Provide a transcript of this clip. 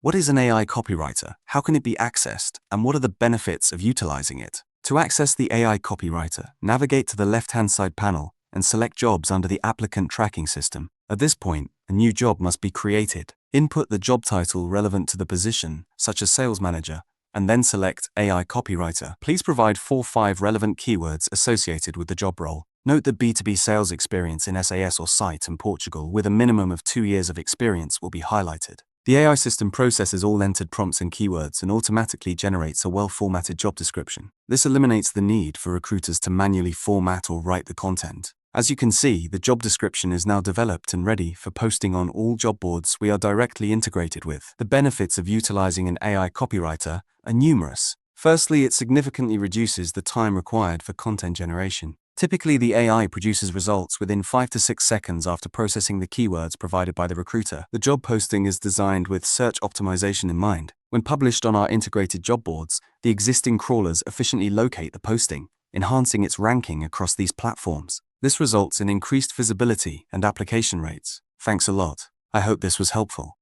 What is an AI copywriter? How can it be accessed? And what are the benefits of utilizing it? To access the AI copywriter, navigate to the left-hand side panel and select Jobs under the Applicant Tracking System. At this point, a new job must be created. Input the job title relevant to the position, such as Sales Manager, and then select AI Copywriter. Please provide 4-5 relevant keywords associated with the job role. Note that B2B sales experience in SAS or site in Portugal with a minimum of 2 years of experience will be highlighted. The AI system processes all entered prompts and keywords and automatically generates a well-formatted job description. This eliminates the need for recruiters to manually format or write the content. As you can see, the job description is now developed and ready for posting on all job boards we are directly integrated with. The benefits of utilizing an AI copywriter are numerous. Firstly, it significantly reduces the time required for content generation. Typically, the AI produces results within 5 to 6 seconds after processing the keywords provided by the recruiter. The job posting is designed with search optimization in mind. When published on our integrated job boards, the existing crawlers efficiently locate the posting, enhancing its ranking across these platforms. This results in increased visibility and application rates. Thanks a lot. I hope this was helpful.